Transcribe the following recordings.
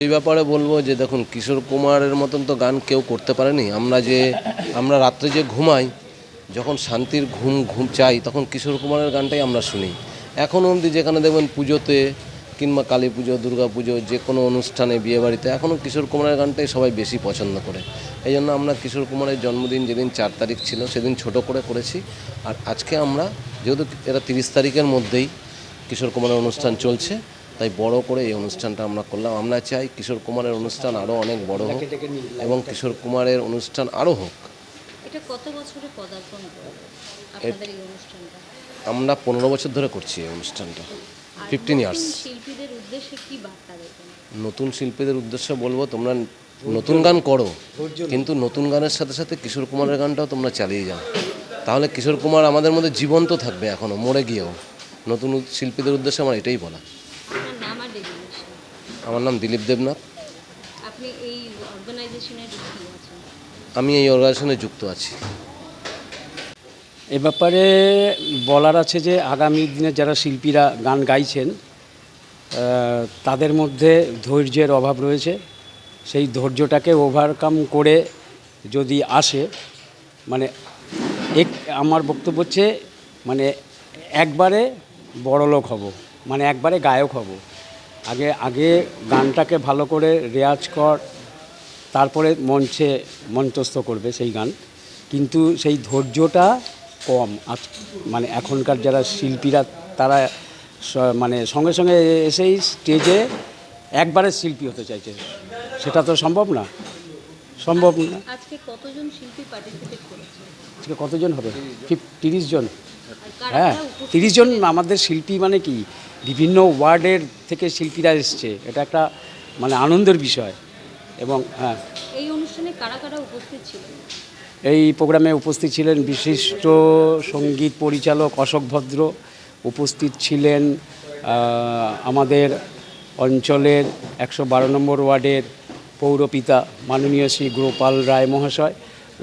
এই ব্যাপারে বলবো যে দেখুন, কিশোর কুমারের মতন তো গান কেউ করতে পারেনি। আমরা রাত্রে যে ঘুমাই, যখন শান্তির ঘুম চাই, তখন কিশোর কুমারের গানটাই আমরা শুনি। এখনও অবধি যেখানে দেখবেন পুজোতে কিংবা কালী পুজো, দুর্গা পুজো, যে কোনো অনুষ্ঠানে, বিয়েবাড়িতে এখনও কিশোর কুমারের গানটাই সবাই বেশি পছন্দ করে। এই জন্য আমরা কিশোর কুমারের জন্মদিন যেদিন 4 তারিখ ছিল সেদিন ছোট করে করেছি। আর আজকে আমরা যেহেতু এটা 30 তারিখের মধ্যেই কিশোর কুমারের অনুষ্ঠান চলছে, তাই বড় করে এই অনুষ্ঠানটা আমরা করলাম। আমরা চাই কিশোর কুমারের অনুষ্ঠান আরও অনেক বড় হোক এবং কিশোর কুমারের অনুষ্ঠান আরও হোক। এটা কত বছরে পদার্পণ করে আপনাদের এই অনুষ্ঠানটা? আমরা 15 বছর ধরে করছি এই অনুষ্ঠানটা, 15 ইয়ার্স। শিল্পীদের উদ্দেশ্যে কি বার্তা দেবেন? নতুন শিল্পীদের উদ্দেশ্যে বলবো, তোমরা নতুন গান করো, কিন্তু নতুন গানের সাথে সাথে কিশোর কুমারের গানটাও তোমরা চালিয়ে যাও। তাহলে কিশোর কুমার আমাদের মধ্যে জীবন্ত থাকবে, এখনও মরে গিয়েও। নতুন শিল্পীদের উদ্দেশ্যে আমার এটাই বলা। আপনার নাম আর ডেজিগনেশন? আমার নাম দিলীপ দেবনাথ। আপনি এই অর্গানাইজেশনের কি আছেন? আমি এই অর্গানাইজেশনে যুক্ত আছি। এ ব্যাপারে বলার আছে যে আগামী দিনে যারা শিল্পীরা গান গাইছেন তাদের মধ্যে ধৈর্যের অভাব রয়েছে। সেই ধৈর্যটাকে ওভারকাম করে যদি আসে, মানে আমার বক্তব্য হচ্ছে মানে একবারে বড়লোক হব, মানে একবারে গায়ক হব। আগে গানটাকে ভালো করে রেয়াজ কর, তারপরে মঞ্চস্থ করবে সেই গান। কিন্তু সেই ধৈর্যটা কম মানে এখনকার যারা শিল্পীরা তারা মানে সঙ্গে সঙ্গে এসেই স্টেজে একবারে শিল্পী হতে চাইছে, সেটা তো সম্ভব না। আজকে কতজন শিল্পী পার্টিসিপেট করেছে? আজকে কতজন হবে? 30 জন। কারা হ্যাঁ, কারা উপস্থিত 30 জন ছিলেন? আমাদের শিল্পী, মানে কি বিভিন্ন ওয়ার্ডের থেকে শিল্পীরা এসছে, এটা একটা মানে আনন্দের বিষয়। এবং হ্যাঁ, এই অনুষ্ঠানে কারা কারা উপস্থিত ছিলেন? এই প্রোগ্রামে উপস্থিত ছিলেন বিশিষ্ট সঙ্গীত পরিচালক অশোক ভদ্র, উপস্থিত ছিলেন আমাদের অঞ্চলের 112 নম্বর ওয়ার্ডের পৌরপিতা মাননীয় শ্রী গোপাল রায় মহাশয়,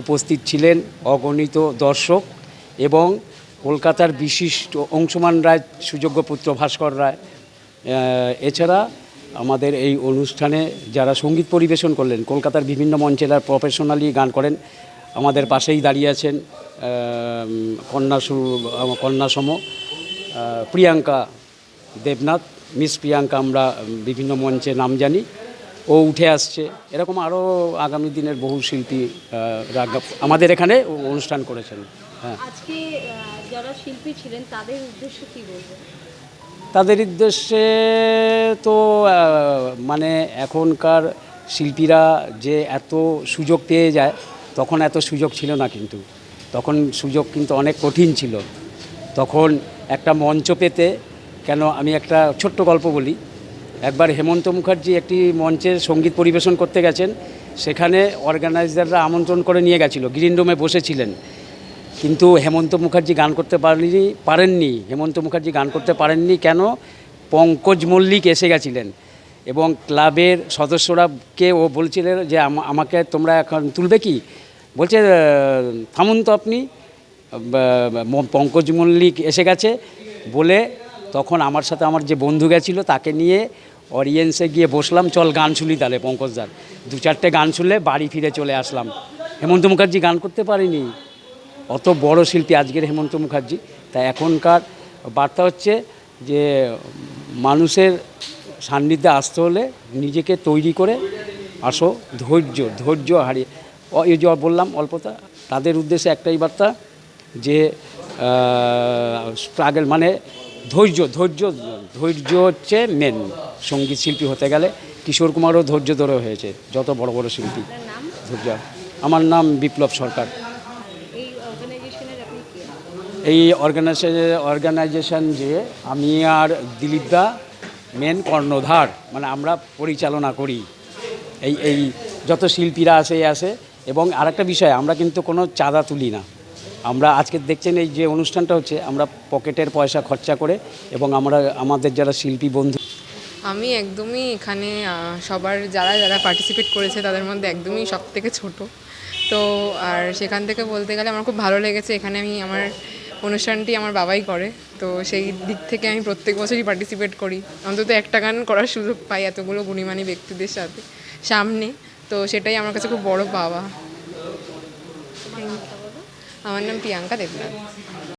উপস্থিত ছিলেন অগণিত দর্শক এবং কলকাতার বিশিষ্ট অংশুমান রায় সুযোগ্য পুত্র ভাস্কর রায়। এছাড়া আমাদের এই অনুষ্ঠানে যারা সঙ্গীত পরিবেশন করলেন, কলকাতার বিভিন্ন মঞ্চে যারা প্রফেশনালি গান করেন, আমাদের পাশেই দাঁড়িয়ে আছেন কন্যাসম প্রিয়াঙ্কা দেবনাথ, মিস প্রিয়াঙ্কা, আমরা বিভিন্ন মঞ্চে নাম জানি, ও উঠে আসছে। এরকম আরও আগামী দিনের বহু শিল্পী আমাদের এখানে অনুষ্ঠান করেছেন। হ্যাঁ, আজকে যারা শিল্পী ছিলেন তাদের উদ্দেশ্যে কি বলবেন? তাদের উদ্দেশ্যে তো মানে এখনকার শিল্পীরা যে এত সুযোগ পেয়ে যায়, তখন এত সুযোগ ছিল না। কিন্তু তখন সুযোগ কিন্তু অনেক কঠিন ছিল। তখন একটা মঞ্চ পেতে, কেন আমি একটা ছোট্ট গল্প বলি। একবার হেমন্ত মুখার্জি একটি মঞ্চে সঙ্গীত পরিবেশন করতে গেছেন, সেখানে অর্গানাইজাররা আমন্ত্রণ করে নিয়ে গেছিল, গ্রিন রুমে বসেছিলেন। কিন্তু হেমন্ত মুখার্জি গান করতে পারেননি। হেমন্ত মুখার্জি গান করতে পারেননি কেন? পঙ্কজ মল্লিক এসে গেছিলেন এবং ক্লাবের সদস্যরাকে ও বলছিলেন যে আমাকে তোমরা এখন তুলবে কি? বলছে থামুন তো আপনি, পঙ্কজ মল্লিক এসে গেছে বলে। তখন আমার সাথে আমার যে বন্ধু গেছিলো তাকে নিয়ে অডিয়েন্সে গিয়ে বসলাম, চল গান শুনি তাহলে পঙ্কজদার। 2-4টে গান শুনলে বাড়ি ফিরে চলে আসলাম। হেমন্ত মুখার্জি গান করতে পারেনি, অত বড় শিল্পী আজকের হেমন্ত মুখার্জি। তাই এখনকার বার্তা হচ্ছে যে মানুষের সান্নিধ্যে আসতে হলে নিজেকে তৈরি করে আসো, ধৈর্য হারিয়ে, এই যে বললাম অল্পতা, তাদের উদ্দেশ্যে একটাই বার্তা যে স্ট্রাগল মানে ধৈর্য হচ্ছে মেন সঙ্গীত শিল্পী হতে গেলে। কিশোর কুমারও ধৈর্য ধরে হয়েছে, যত বড় বড় শিল্পী ধৈর্য। আমার নাম বিপ্লব সরকার। এই অর্গানাইজেশনের আপনি কে? এই অর্গানাইজেশন যে আমি আর দিলীপদা মেন কর্ণধার, মানে আমরা পরিচালনা করি। এই যত শিল্পীরা আসে। এবং আরেকটা বিষয়, আমরা কিন্তু কোনো চাঁদা তুলি না। আমরা আজকে দেখছেন এই যে অনুষ্ঠানটা হচ্ছে, আমরা পকেটের পয়সা খরচা করে, এবং আমাদের যারা শিল্পী বন্ধু, আমি একদমই এখানে সবার যারা যারা পার্টিসিপেট করেছে তাদের মধ্যে একদমই সবথেকে ছোট। তো আর সেখান থেকে বলতে গেলে আমার খুব ভালো লেগেছে। এখানে আমি আমার অনুষ্ঠানটি আমার বাবাই করে, তো সেই দিক থেকে আমি প্রত্যেক বছরই পার্টিসিপেট করি, অন্তত একটা গান করার সুযোগ পাই এতগুলো গুণীমানী ব্যক্তিদের সামনে, তো সেটাই আমার কাছে খুব বড় পাওয়া। আমার নাম প্রিয়াঙ্কা দেবনাথ।